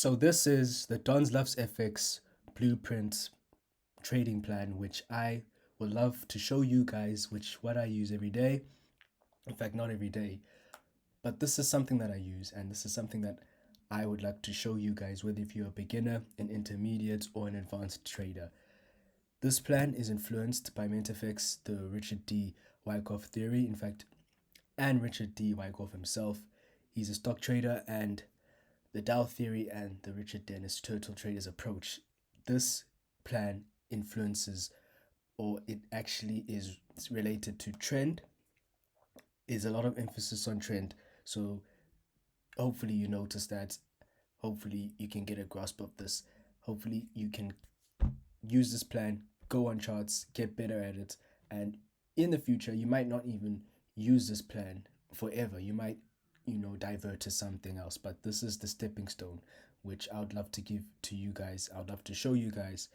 So this is the DONSLUVSFX blueprint trading plan, which I would love to show you guys, which what I use every day. In fact, not every day, but this is something that I use, and this is something that I would like to show you guys, whether if you're a beginner, an intermediate, or an advanced trader. This plan is influenced by MentorFX, the Richard D. Wyckoff theory, in fact, and Richard D. Wyckoff himself. He's a stock trader, and the Dow theory and the Richard Dennis total traders approach. This plan influences, or it actually is related to trend, is a lot of emphasis on trend. So hopefully you notice that. Hopefully you can get a grasp of this. Hopefully you can use this plan, go on charts, get better at it, and in the future you might not even use this plan forever. You might, divert to something else, but this is the stepping stone which I would love to give to you guys. I would love to show you guys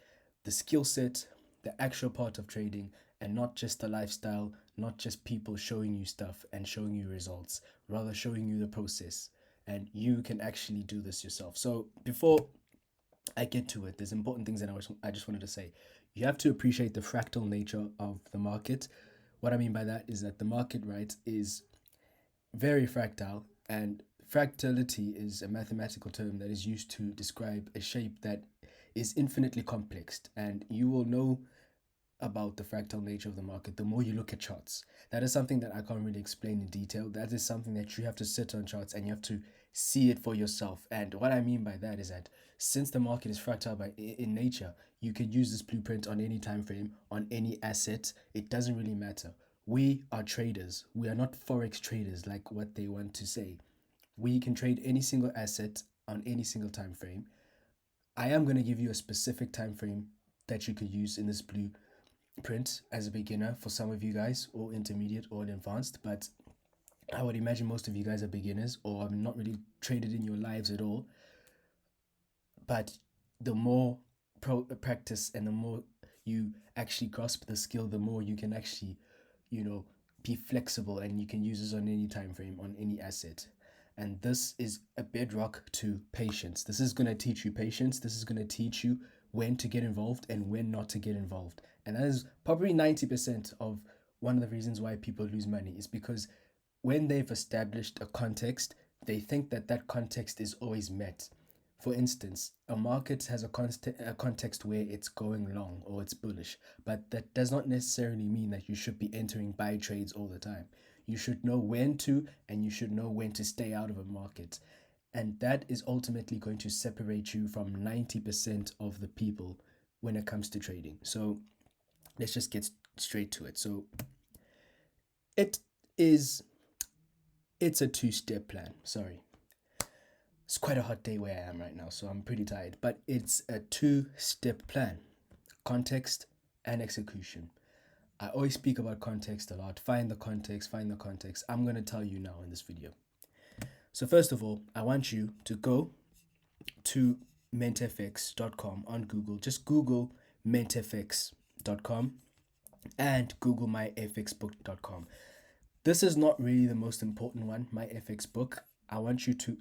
the skill set, the actual part of trading, and not just the lifestyle, not just people showing you stuff and showing you results, rather showing you the process, and you can actually do this yourself. So before I get to it, there's important things that I just wanted to say. You have to appreciate the fractal nature of the market. What I mean by that is that the market, right, is very fractal, and fractality is a mathematical term that is used to describe a shape that is infinitely complex, and you will know about the fractal nature of the market the more you look at charts. That is something that I can't really explain in detail. That is something that you have to sit on charts and you have to see it for yourself. And what I mean by that is that since the market is fractal in nature, you can use this blueprint on any time frame, on any asset. It doesn't really matter. We are traders. We are not forex traders like what they want to say. We can trade any single asset on any single time frame. I am going to give you a specific time frame that you could use in this blueprint as a beginner for some of you guys, or intermediate or advanced, but I would imagine most of you guys are beginners or have not really traded in your lives at all. But the more practice and the more you actually grasp the skill, the more you can actually, be flexible, and you can use this on any time frame, on any asset. And this is a bedrock to patience. This is going to teach you patience. This is going to teach you when to get involved and when not to get involved. And that is probably 90% of one of the reasons why people lose money, is because when they've established a context, they think that that context is always met. For instance, a market has a context where it's going long or it's bullish, but that does not necessarily mean that you should be entering buy trades all the time. You should know when to, and you should know when to stay out of a market. And that is ultimately going to separate you from 90% of the people when it comes to trading. So let's just get straight to it. So it is it's a two-step plan. Sorry. It's quite a hot day where I am right now, so I'm pretty tired. But it's a two-step plan: context and execution. I always speak about context a lot. Find the context, find the context. I'm going to tell you now in this video. So first of all, I want you to go to mentfx.com on Google. Just Google mentfx.com and Google myfxbook.com. This is not really the most important one, my FX book. I want you to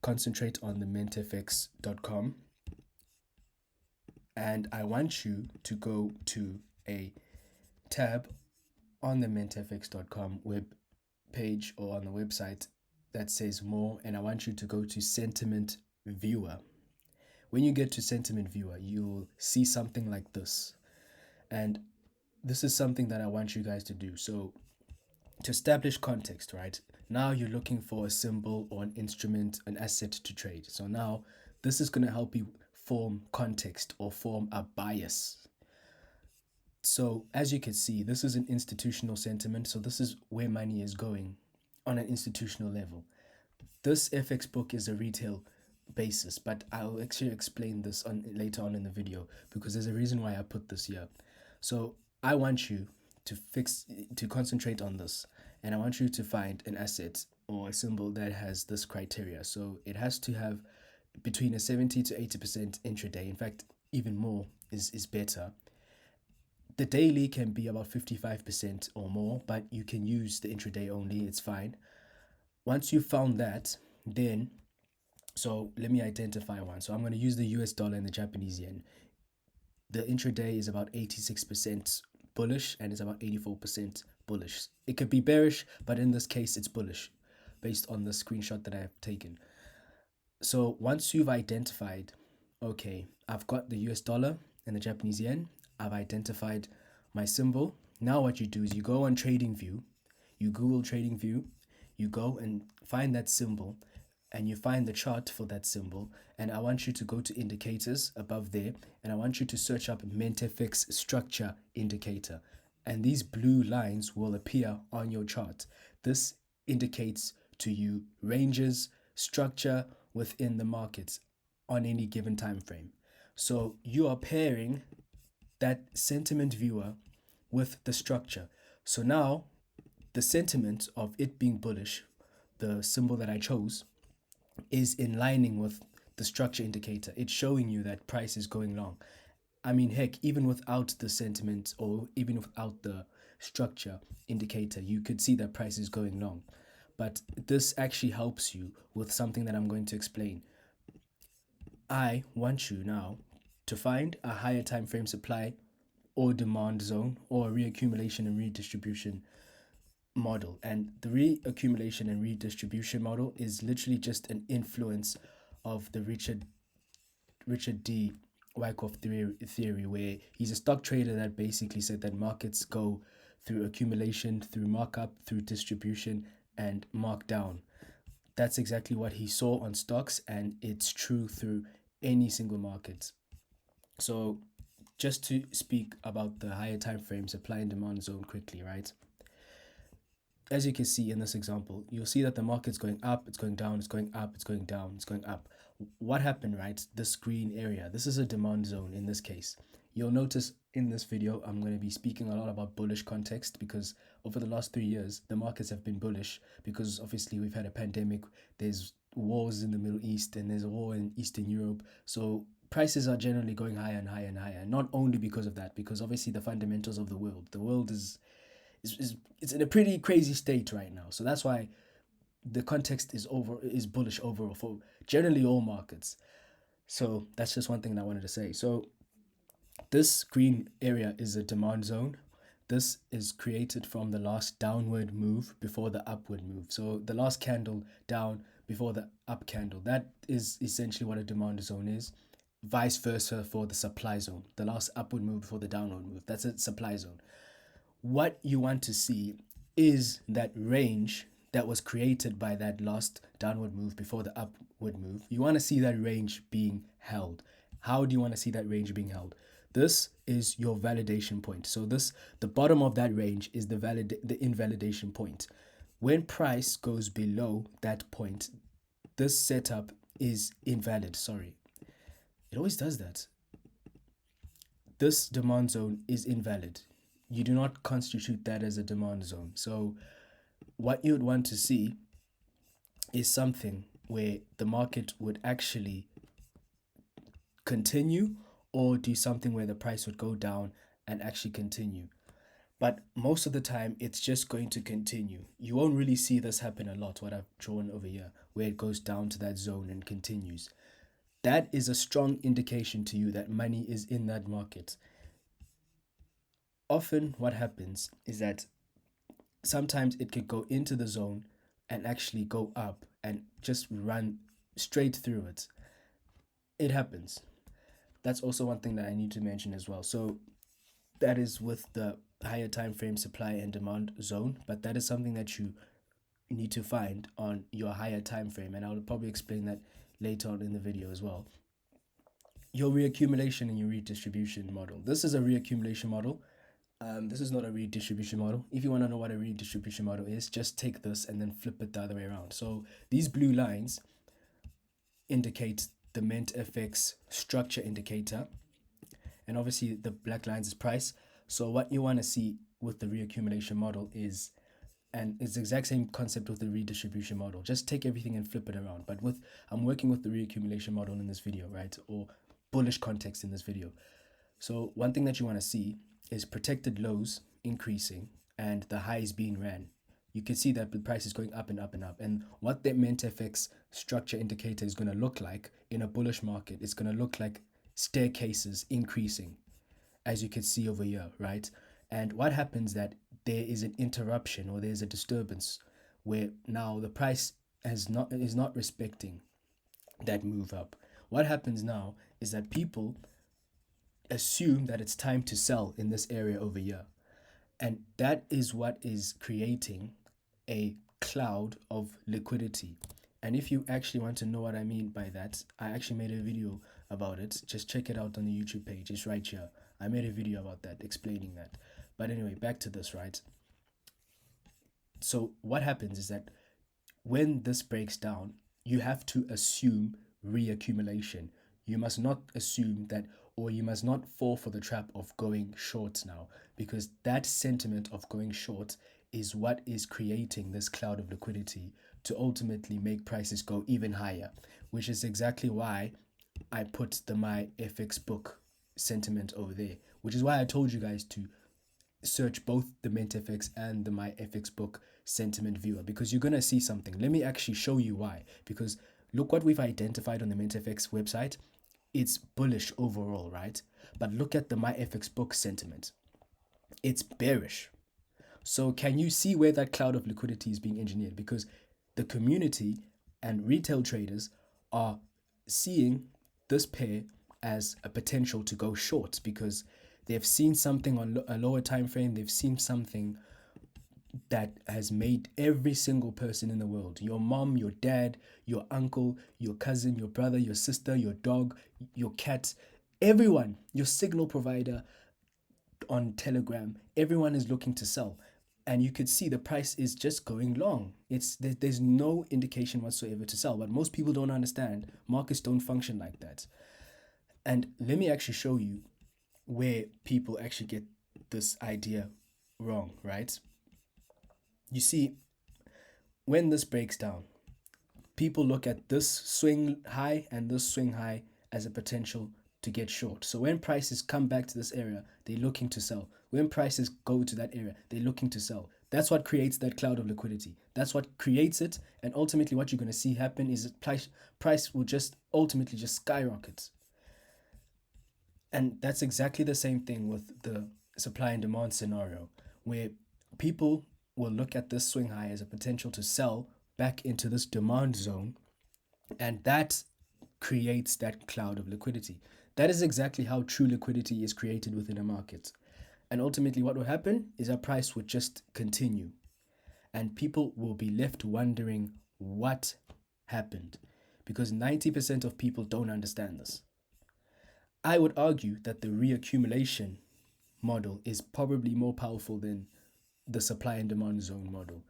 concentrate on the mentfx.com, and I want you to go to a tab on the mentfx.com web page, or on the website, that says more, and I want you to go to sentiment viewer. When you get to sentiment viewer, you'll see something like this, and this is something that I want you guys to do. So to establish context, right? Now you're looking for a symbol or an instrument, an asset to trade. So now this is going to help you form context or form a bias. So as you can see, this is an institutional sentiment. So this is where money is going on an institutional level. This FX book is a retail basis, but I'll actually explain this later on in the video, because there's a reason why I put this here. So I want you to concentrate on this, and I want you to find an asset or a symbol that has this criteria. So it has to have between a 70 to 80% intraday. In fact, even more is better. The daily can be about 55% or more, but you can use the intraday only, it's fine. Once you've found that, then So let me identify one. So I'm going to use the US dollar and the Japanese yen. The intraday is about 86% bullish and it's about 84% bullish. It could be bearish, but in this case, it's bullish based on the screenshot that I have taken. So once you've identified, okay, I've got the US dollar and the Japanese yen, I've identified my symbol. Now what you do is you go on TradingView, you Google TradingView, you go and find that symbol and you find the chart for that symbol, and I want you to go to indicators above there and I want you to search up MintFX structure indicator, and these blue lines will appear on your chart. This indicates to you ranges, structure within the markets on any given time frame. So you are pairing that sentiment viewer with the structure. So now the sentiment of it being bullish, the symbol that I chose, is in lining with the structure indicator. It's showing you that price is going long. I mean, heck, even without the sentiment or even without the structure indicator, you could see that price is going long. But this actually helps you with something that I'm going to explain. I want you now to find a higher time frame supply or demand zone or reaccumulation and redistribution model. And the reaccumulation and redistribution model is literally just an influence of the Richard D. Wyckoff theory, where he's a stock trader that basically said that markets go through accumulation, through markup, through distribution, and markdown. That's exactly what he saw on stocks, and it's true through any single market. So just to speak about the higher time frame supply and demand zone quickly, right? As you can see in this example, you'll see that the market's going up, it's going down, it's going up, it's going down, it's going up. What happened, right? This green area, this is a demand zone in this case. You'll notice in this video, I'm going to be speaking a lot about bullish context because over the last 3 years, the markets have been bullish because obviously we've had a pandemic, there's wars in the Middle East, and there's a war in Eastern Europe. So prices are generally going higher and higher and higher. Not only because of that, because obviously the fundamentals of the world is it's in a pretty crazy state right now. So that's why the context is bullish overall for generally all markets. So that's just one thing that I wanted to say. So this green area is a demand zone. This is created from the last downward move before the upward move. So the last candle down before the up candle. That is essentially what a demand zone is. Vice versa for the supply zone. The last upward move before the downward move. That's a supply zone. What you want to see is that range that was created by that last downward move before the upward move. You want to see that range being held. How do you want to see that range being held? This is your validation point. So the bottom of that range is the invalidation point. When price goes below that point, this setup is invalid. Sorry. It always does that. This demand zone is invalid. You do not constitute that as a demand zone. So what you would want to see is something where the market would actually continue or do something where the price would go down and actually continue. But most of the time, it's just going to continue. You won't really see this happen a lot, what I've drawn over here, where it goes down to that zone and continues. That is a strong indication to you that money is in that market. Often what happens is that sometimes it could go into the zone and actually go up and just run straight through it. It happens. That's also one thing that I need to mention as well. So that is with the higher time frame supply and demand zone, but that is something that you need to find on your higher time frame, and I'll probably explain that later on in the video as well. Your reaccumulation and your redistribution model. This is a reaccumulation model. This is not a redistribution model. If you want to know what a redistribution model is, just take this and then flip it the other way around. So these blue lines indicate the MintFX structure indicator, and obviously the black lines is price. So what you want to see with the reaccumulation model is, and it's the exact same concept with the redistribution model. Just take everything and flip it around. But I'm working with the reaccumulation model in this video, right? Or bullish context in this video. So one thing that you want to see is protected lows increasing and the highs being ran. you can see that the price is going up and up and up. And what that MentFX structure indicator is going to look like in a bullish market, it's going to look like staircases increasing, as you can see over here, right? And what happens that there is an interruption or there's a disturbance where now the price is not respecting that move up. What happens now is that people assume that it's time to sell in this area over here. And that is what is creating a cloud of liquidity. And if you actually want to know what I mean by that, I actually made a video about it. Just check it out on the YouTube page. It's right here. I made a video about that, explaining that. But anyway, back to this, right? So what happens is that when this breaks down, you have to assume reaccumulation. You must not assume that, or you must not fall for the trap of going short now, because that sentiment of going short is what is creating this cloud of liquidity to ultimately make prices go even higher, which is exactly why I put the My FX book sentiment over there, which is why I told you guys to search both the MentFX and the My FX book sentiment viewer, because you're going to see something. Let me actually show you why, because look what we've identified on the MentFX website. It's bullish overall, right? But look at the My FX book sentiment. It's bearish. So can you see where that cloud of liquidity is being engineered? Because the community and retail traders are seeing this pair as a potential to go short, because they've seen something on a lower time frame. They've seen something that has made every single person in the world, your mom, your dad, your uncle, your cousin, your brother, your sister, your dog, your cat, everyone, your signal provider on Telegram, everyone is looking to sell. And you could see the price is just going long. There's no indication whatsoever to sell. But most people don't understand. Markets don't function like that. And let me actually show you where people actually get this idea wrong, right? You see, when this breaks down, people look at this swing high and this swing high as a potential to get short. So when prices come back to this area, they're looking to sell. When prices go to that area, they're looking to sell. That's what creates that cloud of liquidity. That's what creates it. And ultimately what you're going to see happen is that price will just ultimately just skyrocket. And that's exactly the same thing with the supply and demand scenario, where people will look at this swing high as a potential to sell back into this demand zone. And that creates that cloud of liquidity. That is exactly how true liquidity is created within a market. And ultimately what will happen is our price would just continue. And people will be left wondering what happened, because 90% of people don't understand this. I would argue that the reaccumulation model is probably more powerful than the supply and demand zone model.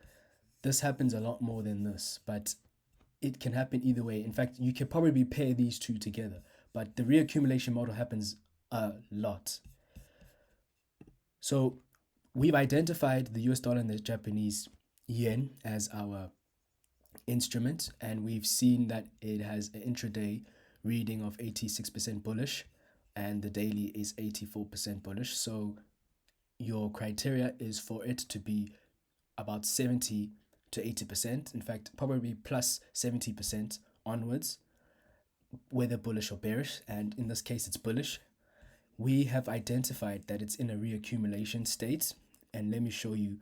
This happens a lot more than this, but it can happen either way. In fact, you can probably pair these two together, but the reaccumulation model happens a lot. So we've identified the US dollar and the Japanese yen as our instrument, and we've seen that it has an intraday reading of 86% bullish and the daily is 84% bullish. So your criteria is for it to be about 70 to 80%, in fact probably plus 70% onwards, whether bullish or bearish, and in this case it's bullish. We have identified that it's in a reaccumulation state, and let me show you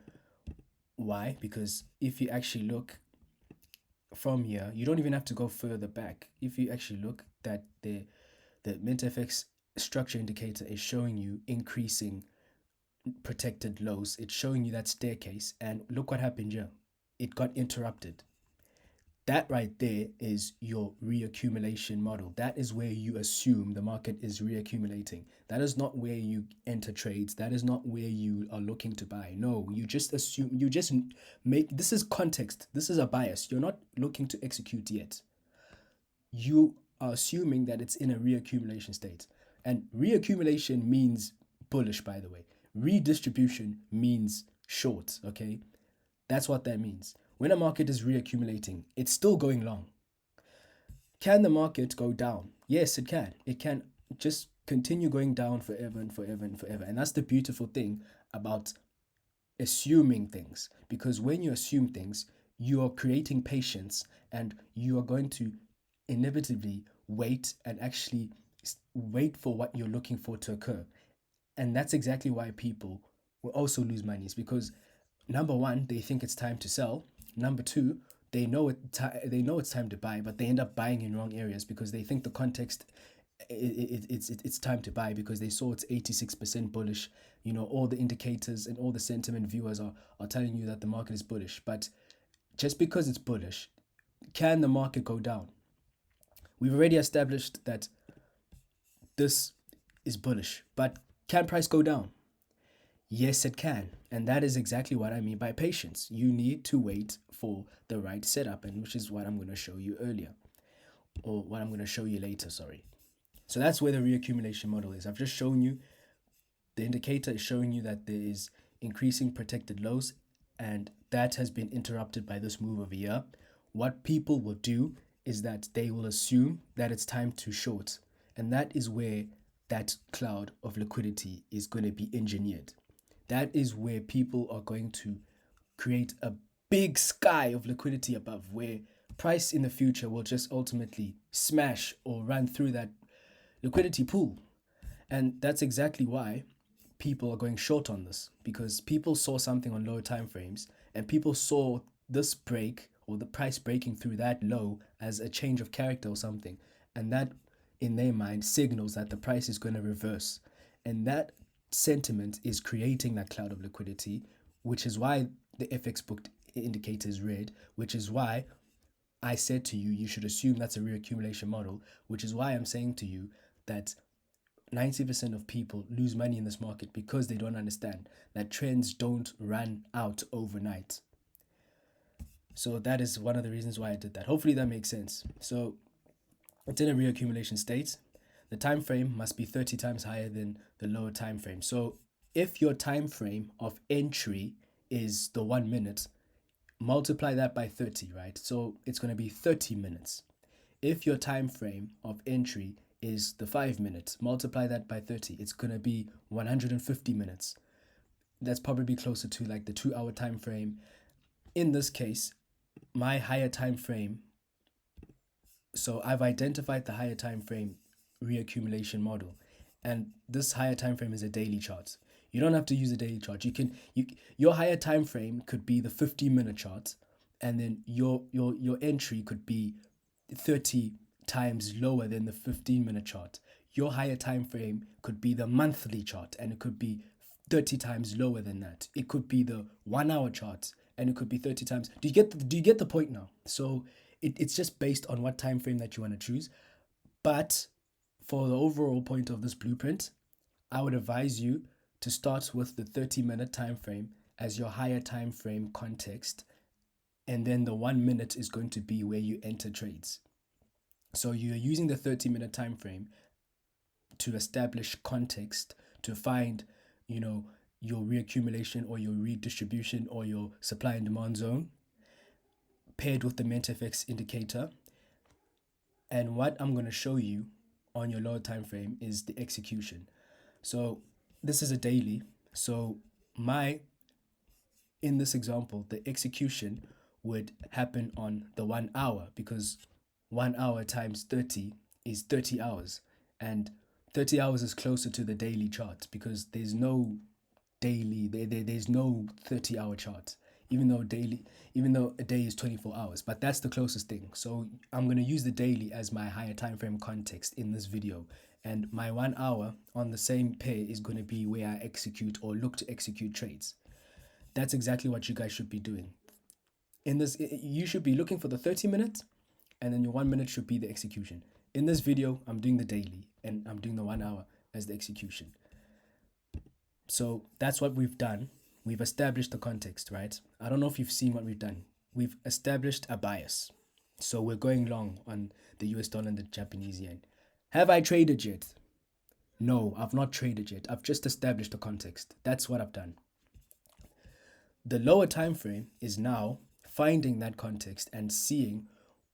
why. Because if you actually look from here, you don't even have to go further back. If you actually look, that the MentFX structure indicator is showing you increasing protected lows. It's showing you that staircase, and look what happened here. It got interrupted. That right there is your reaccumulation model. That is where you assume the market is reaccumulating. That is not where you enter trades. That is not where you are looking to buy. No, you just assume, you just make, this is context. This is a bias. You're not looking to execute yet. You are assuming that it's in a reaccumulation state. And reaccumulation means bullish, by the way. Redistribution means short, okay? That's what that means. When a market is reaccumulating, it's still going long. Can the market go down? Yes, it can. It can just continue going down forever and forever and forever. And that's the beautiful thing about assuming things, because when you assume things, you are creating patience, and you are going to inevitably wait and actually wait for what you're looking for to occur. And that's exactly why people will also lose money, is because number one, they think it's time to sell. Number two, they know it's time to buy, but they end up buying in wrong areas because they think the context it's time to buy because they saw it's 86% bullish. You know, all the indicators and all the sentiment viewers are telling you that the market is bullish. But just because it's bullish, can the market go down? We've already established that this is bullish, but can price go down? Yes, it can. And that is exactly what I mean by patience. You need to wait for the right setup, and which is what I'm going to show you earlier, or what I'm going to show you later, sorry. So that's where the reaccumulation model is. I've just shown you, the indicator is showing you that there is increasing protected lows, and that has been interrupted by this move over here. What people will do is that they will assume that it's time to short, and that is where that cloud of liquidity is going to be engineered. That is where people are going to create a big sky of liquidity above, where price in the future will just ultimately smash or run through that liquidity pool. And that's exactly why people are going short on this, because people saw something on lower time frames, and people saw this break or the price breaking through that low as a change of character or something, and that in their mind signals that the price is going to reverse. And that sentiment is creating that cloud of liquidity, which is why the FX book indicator is red, which is why I said to you, you should assume that's a reaccumulation model, which is why I'm saying to you that 90% of people lose money in this market because they don't understand that trends don't run out overnight. So that is one of the reasons why I did that. Hopefully that makes sense. So it's in a reaccumulation state. The time frame must be 30 times higher than the lower time frame. So if your time frame of entry is the 1 minute, multiply that by 30, right? So it's going to be 30 minutes. If your time frame of entry is the 5 minutes, multiply that by 30, it's going to be 150 minutes. That's probably closer to like the 2 hour time frame. In this case, my higher time frame, so I've identified the higher time frame reaccumulation model, and this higher time frame is a daily chart. You don't have to use a daily chart. Your higher time frame could be the 15-minute chart, and then your entry could be 30 times lower than the 15-minute chart. Your higher time frame could be the monthly chart, and it could be 30 times lower than that. It could be the 1 hour chart, and it could be 30 times. Do you get the point now? So it's just based on what time frame that you want to choose. But for the overall point of this blueprint, I would advise you to start with the 30-minute time frame as your higher time frame context, and then the 1 minute is going to be where you enter trades. So you're using the 30-minute time frame to establish context, to find, your reaccumulation or your redistribution or your supply and demand zone, paired with the MentFX indicator. And what I'm going to show you on your lower time frame is the execution. So this is a daily. So in this example, the execution would happen on the 1 hour, because 1 hour times 30 is 30 hours. And 30 hours is closer to the daily chart, because there's no daily, there's no 30-hour chart, even though a day is 24 hours, but that's the closest thing. So I'm going to use the daily as my higher time frame context in this video, and my 1 hour on the same pair is going to be where I execute or look to execute trades. That's exactly what you guys should be doing. In this, you should be looking for the 30-minute, and then your 1 minute should be the execution. In this video, I'm doing the daily, and I'm doing the 1 hour as the execution. So that's what we've done. We've established the context, right? I don't know if you've seen what we've done. We've established a bias. So we're going long on the US dollar and the Japanese yen. Have I traded yet? No, I've not traded yet. I've just established the context. That's what I've done. The lower time frame is now finding that context and seeing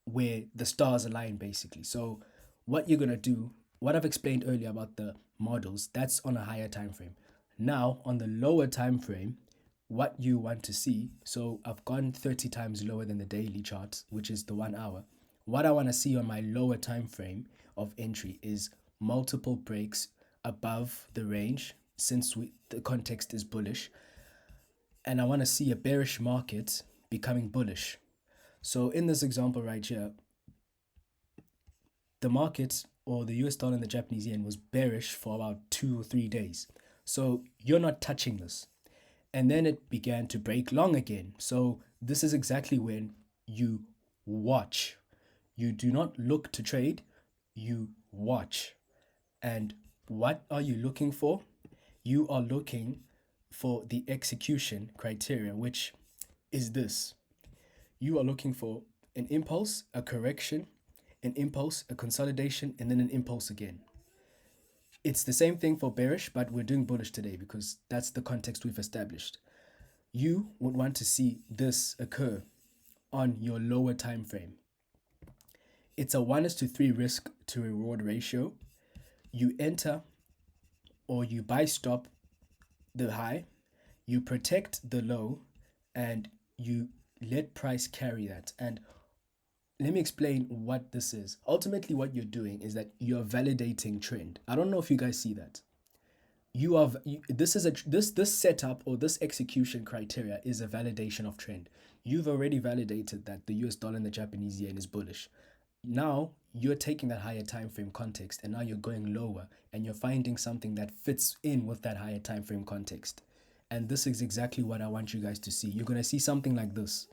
where the stars align, basically. So what you're going to do, what I've explained earlier about the models, that's on a higher time frame. Now, on the lower time frame, what you want to see. So I've gone 30 times lower than the daily chart, which is the 1 hour. What I want to see on my lower time frame of entry is multiple breaks above the range, since the context is bullish, and I want to see a bearish market becoming bullish. So in this example right here, the market, or the US dollar and the Japanese yen, was bearish for about 2 or 3 days. So you're not touching this. And then it began to break long again. So this is exactly when you watch. You do not look to trade, you watch. And what are you looking for? You are looking for the execution criteria, which is this. You are looking for an impulse, a correction, an impulse, a consolidation, and then an impulse again. It's the same thing for bearish, but we're doing bullish today because that's the context we've established. You would want to see this occur on your lower time frame. It's a 1:3 risk to reward ratio. You enter or you buy stop the high, you protect the low, and you let price carry that. And let me explain what this is. Ultimately, what you're doing is that you're validating trend. I don't know if you guys see that. This setup or this execution criteria is a validation of trend. You've already validated that the US dollar and the Japanese yen is bullish. Now you're taking that higher time frame context, and now you're going lower and you're finding something that fits in with that higher time frame context. And this is exactly what I want you guys to see. You're going to see something like this,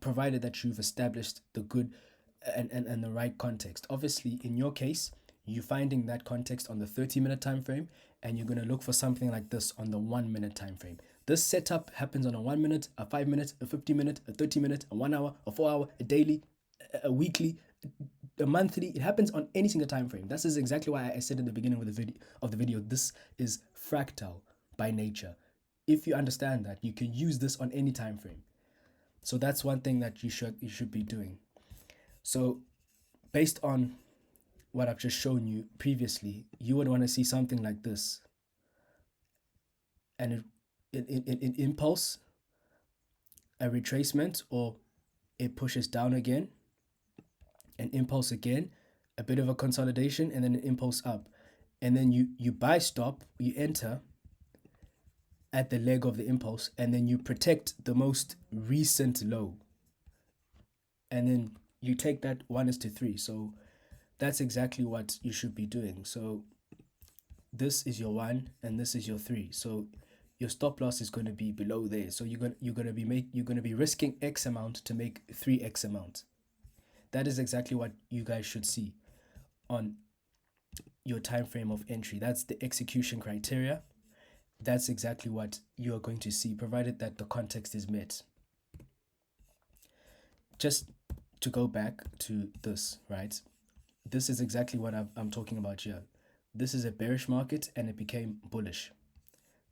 provided that you've established the good and the right context. Obviously, in your case, you're finding that context on the 30-minute time frame, and you're going to look for something like this on the 1-minute time frame. This setup happens on a 1 minute, a 5 minute, a 50 minute, a 30 minute, a 1 hour, a 4 hour, a daily, a weekly, a monthly. It happens on any single time frame. This is exactly why I said in the beginning of the video, this is fractal by nature. If you understand that, you can use this on any time frame. So that's one thing that you should be doing. So based on what I've just shown you previously, you would want to see something like this. And an impulse, a retracement, or it pushes down again, an impulse again, a bit of a consolidation, and then an impulse up. And then you buy stop, you enter at the leg of the impulse, and then you protect the most recent low. And then you take that 1:3. So that's exactly what you should be doing. So this is your 1 and this is your 3. So your stop loss is going to be below there. So you're going to be risking X amount to make 3X amount. That is exactly what you guys should see on your time frame of entry. That's the execution criteria. That's exactly what you are going to see, provided that the context is met. Just to go back to this, right? This is exactly what I'm talking about here. This is a bearish market and it became bullish.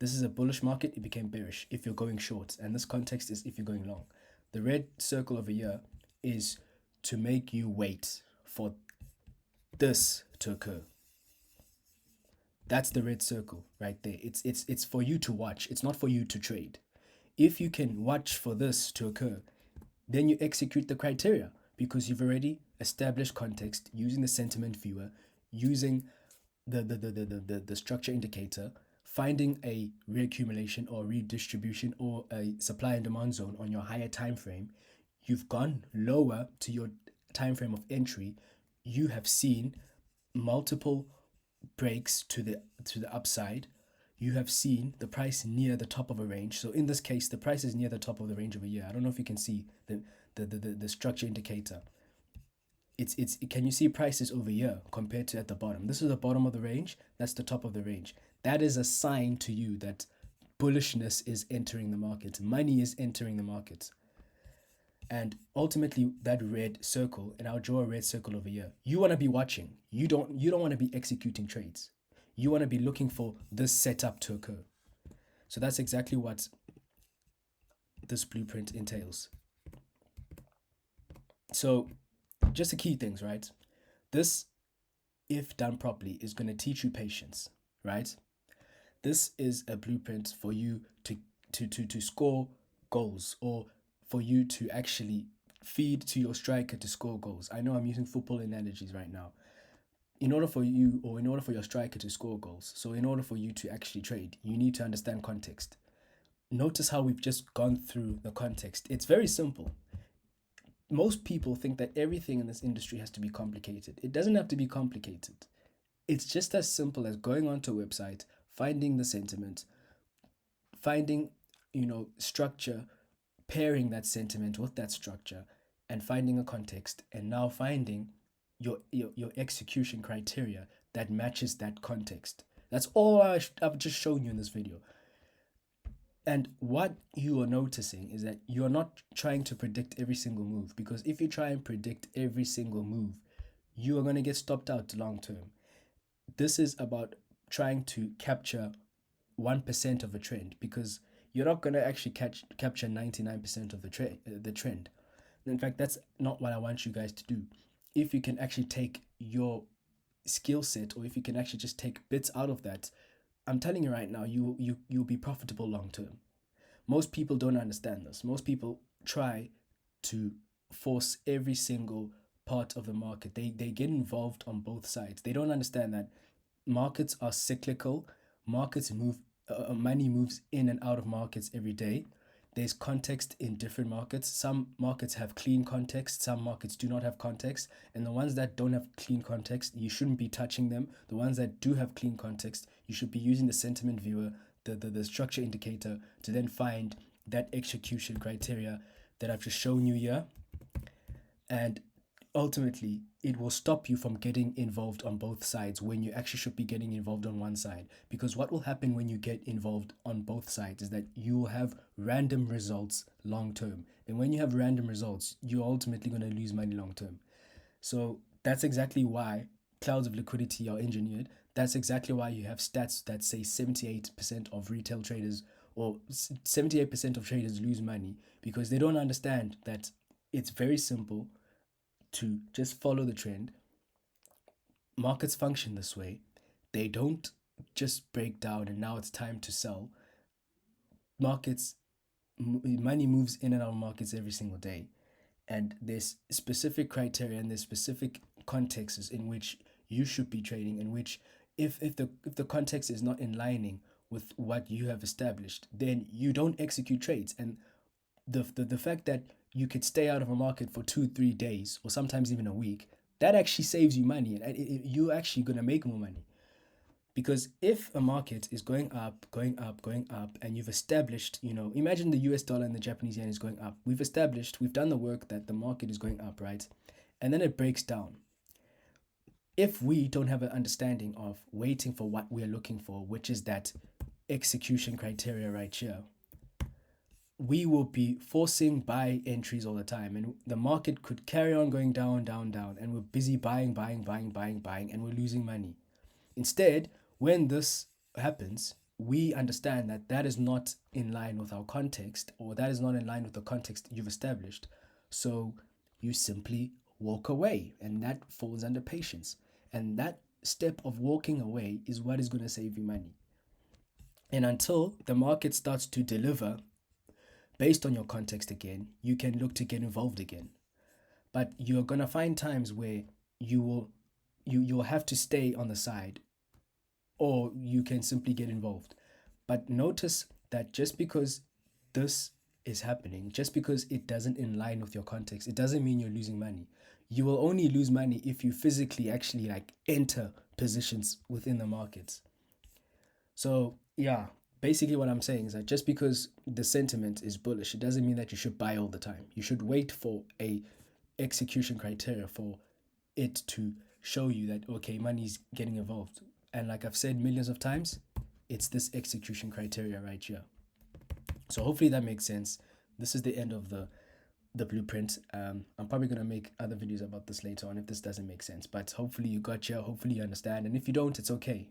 This is a bullish market, it became bearish if you're going short. And this context is if you're going long. The red circle over here is to make you wait for this to occur. That's the red circle right there. It's for you to watch. It's not for you to trade. If you can watch for this to occur, then you execute the criteria because you've already established context using the sentiment viewer, using the structure indicator, finding a reaccumulation or redistribution or a supply and demand zone on your higher time frame. You've gone lower to your time frame of entry. You have seen multiple breaks to the upside. You have seen the price near the top of a range. So in this case, the price is near the top of the range over here. I don't know if you can see the structure indicator. Can you see prices over here compared to at the bottom? This is the bottom of the range. That's the top of the range. That is a sign to you that bullishness is entering the market. Money is entering the market. And ultimately, that red circle, and I'll draw a red circle over here. You want to be watching. You don't want to be executing trades. You want to be looking for this setup to occur. So that's exactly what this blueprint entails. So just the key things, right? This, if done properly, is going to teach you patience, right? This is a blueprint for you to to score goals, or for you to actually feed to your striker to score goals. I know I'm using football analogies right now. In order for you, or in order for your striker to score goals, so in order for you to actually trade, you need to understand context. Notice how we've just gone through the context. It's very simple. Most people think that everything in this industry has to be complicated. It doesn't have to be complicated. It's just as simple as going onto a website, finding the sentiment, finding, structure, pairing that sentiment with that structure, and finding a context, and now finding your execution criteria that matches that context. That's all I've just shown you in this video. And what you are noticing is that you're not trying to predict every single move, because if you try and predict every single move, you are going to get stopped out long term. This is about trying to capture 1% of a trend, because you're not going to actually capture 99% of the trend. In fact, that's not what I want you guys to do. If you can actually take your skill set, or if you can actually just take bits out of that, I'm telling you right now, you'll be profitable long term. Most people don't understand this. Most people try to force every single part of the market. They get involved on both sides. They don't understand that markets are cyclical. Markets move, money moves in and out of markets every day. There's context in different markets. Some markets have clean context, some markets do not have context, and the ones that don't have clean context, you shouldn't be touching them. The ones that do have clean context, you should be using the sentiment viewer, the structure indicator, to then find that execution criteria that I've just shown you here. And ultimately, it will stop you from getting involved on both sides when you actually should be getting involved on one side. Because what will happen when you get involved on both sides is that you will have random results long term. And when you have random results, you're ultimately going to lose money long term. So that's exactly why clouds of liquidity are engineered. That's exactly why you have stats that say 78% of retail traders, or 78% of traders lose money, because they don't understand that it's very simple to just follow the trend. Markets function this way. They don't just break down and now it's time to sell. Money moves in and out of markets every single day. And there's specific criteria and there's specific contexts in which you should be trading, in which if the context is not in lining with what you have established, then you don't execute trades. And the fact that you could stay out of a market for 2-3 days, or sometimes even a week, that actually saves you money, and you're actually going to make more money. Because if a market is going up, and you've established, imagine the US dollar and the Japanese yen is going up. We've done the work that the market is going up, right? And then it breaks down. If we don't have an understanding of waiting for what we're looking for, which is that execution criteria right here, we will be forcing buy entries all the time, and the market could carry on going down, and we're busy buying, and we're losing money. Instead, when this happens, we understand that that is not in line with our context, or that is not in line with the context you've established. So you simply walk away, and that falls under patience. And that step of walking away is what is going to save you money. And until the market starts to deliver based on your context again, you can look to get involved again. But you're going to find times where you'll have to stay on the side, or you can simply get involved. But notice that just because this is happening, just because it doesn't in line with your context, it doesn't mean you're losing money. You will only lose money if you physically actually enter positions within the markets. So yeah, basically what I'm saying is that just because the sentiment is bullish, it doesn't mean that you should buy all the time. You should wait for a execution criteria for it to show you that, okay, money's getting involved. And like I've said millions of times, it's this execution criteria right here. So hopefully that makes sense. This is the end of the blueprint. I'm probably going to make other videos about this later on if this doesn't make sense. But hopefully you got here, hopefully you understand. And if you don't, it's okay.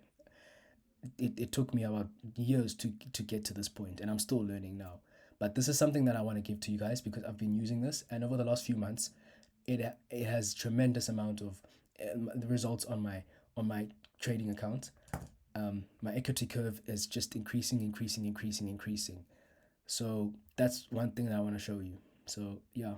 It took me about years to get to this point, and I'm still learning now. But this is something that I want to give to you guys because I've been using this, and over the last few months, it has tremendous amount of the results on my trading account. My equity curve is just increasing. So that's one thing that I want to show you. So yeah.